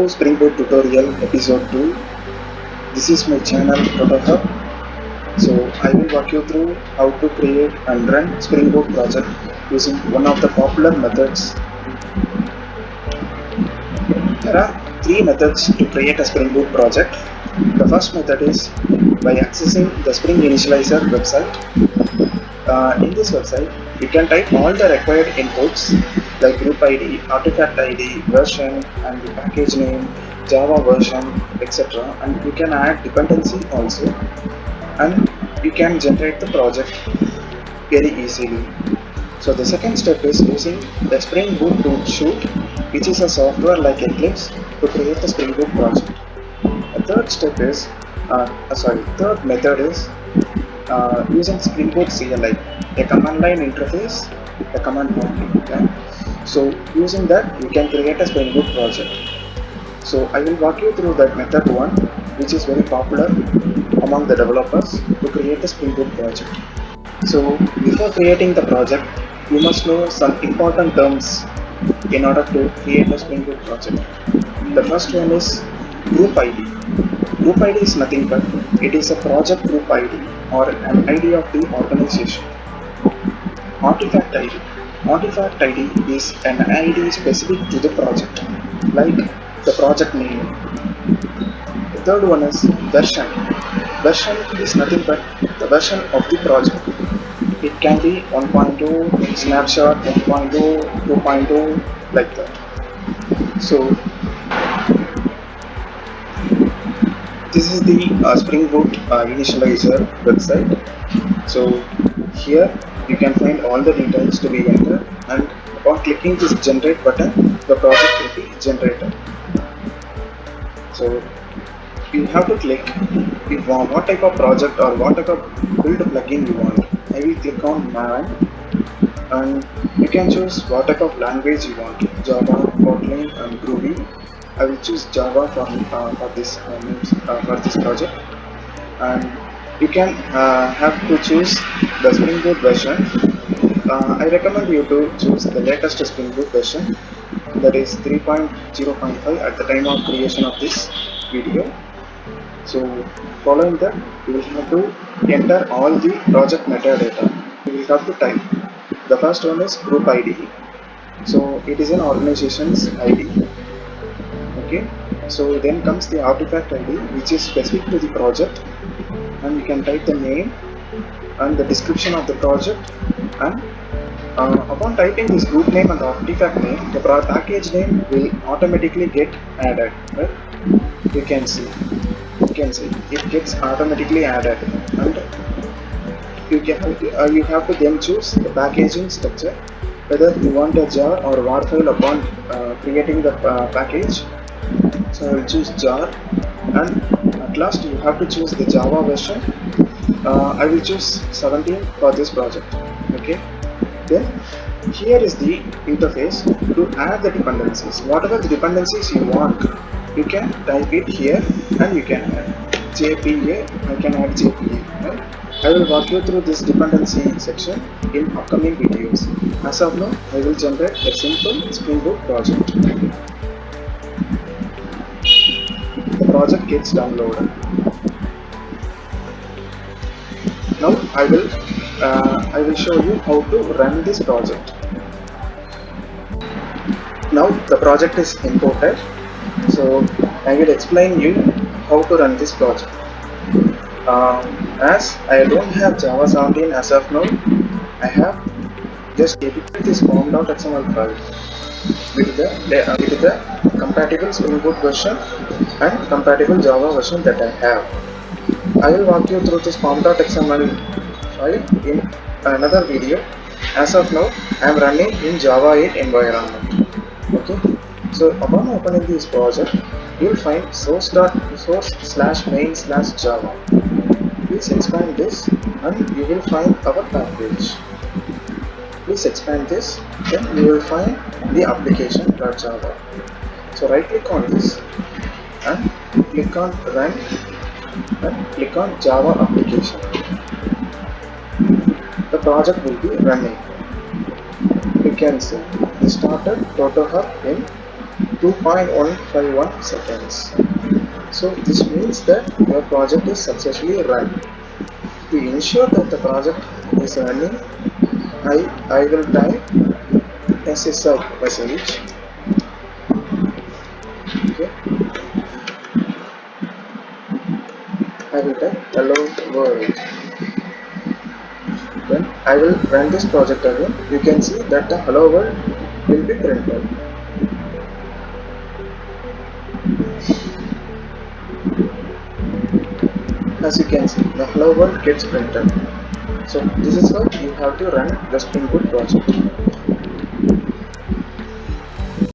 to Spring Boot tutorial episode 2. This is my channel Proto. So I will walk you through how to create and run Spring Boot project using one of the popular methods. There are three methods to create a Spring Boot project. The first method is by accessing the Spring Initializer website. In this website, you can type all the required inputs like group ID, artifact ID, version, and the package name, Java version, etc. And you can add dependency also, and you can generate the project very easily. So the second step is using the Spring Boot tool suite, which is a software like Eclipse, to create the Spring Boot project. The third step is, third method is using Spring Boot CLI, a command line interface, a command prompt. Okay? So using that, you can create a Spring Boot project. So I will walk you through that method 1, which is very popular among the developers to create a Spring Boot project. So before creating the project, you must know some important terms in order to create a Spring Boot project. The first one is group ID. Group ID is nothing but it is a project group ID or an ID of the organization. Artifact ID. Artifact ID is an ID specific to the project, like the project name. The third one is version. Version is nothing but the version of the project. It can be 1.0, snapshot 1.0, 2.0, like that. So this is the Spring Boot initializer website. So here you can find all the details to be entered, and upon clicking this generate button, the project will be generated. So you have to click if what type of project or what type of build plugin you want. I will click on man, and you can choose what type of language you want, Java, Kotlin, and Groovy. I will choose Java for this project, and you can have to choose the Spring Boot version. I recommend you to choose the latest Spring Boot version, that is 3.0.5 at the time of creation of this video. So following that, you will have to enter all the project metadata. You will have to type. The first one is group ID. So it is an organization's ID. Okay. So then comes the artifact ID, which is specific to the project, and you can type the name and the description of the project, and upon typing this group name and artifact name, the package name will automatically get added. Right? You can see it gets automatically added, and you have to then choose the packaging structure, whether you want a jar or war file upon creating the package. So I will choose jar, and at last you have to choose the Java version. I will choose 17 for this project. Okay. Then here is the interface to add the dependencies. Whatever the dependencies you want, you can type it here, and you can add JPA. I can add JPA. Right? I will walk you through this dependency section in upcoming videos. As of now, I will generate a simple Spring Boot project. The project gets downloaded. Now I will show you how to run this project. Now the project is imported, so I will explain you how to run this project. As I don't have Java 17 as of now, I have just edited this form.xml file with the compatible Spring Boot version and compatible Java version that I have. I will walk you through this form.xml file in another video. As of now, I am running in Java 8 environment. Okay. So upon opening this project, you will find source/main/java. Please expand this, and you will find our package. Please expand this, then you will find the application.java. So right click on this and click on run and click on Java application. The project will be running. You can see we started Proto Hub in 2.151 seconds. So this means that your project is successfully run. To ensure that the project is running, I will type SSL message. Okay, I will type hello world. Then I will run this project again. You can see that the hello world will be printed. As you can see, the hello world gets printed. So this is how you have to run the Spring Boot project.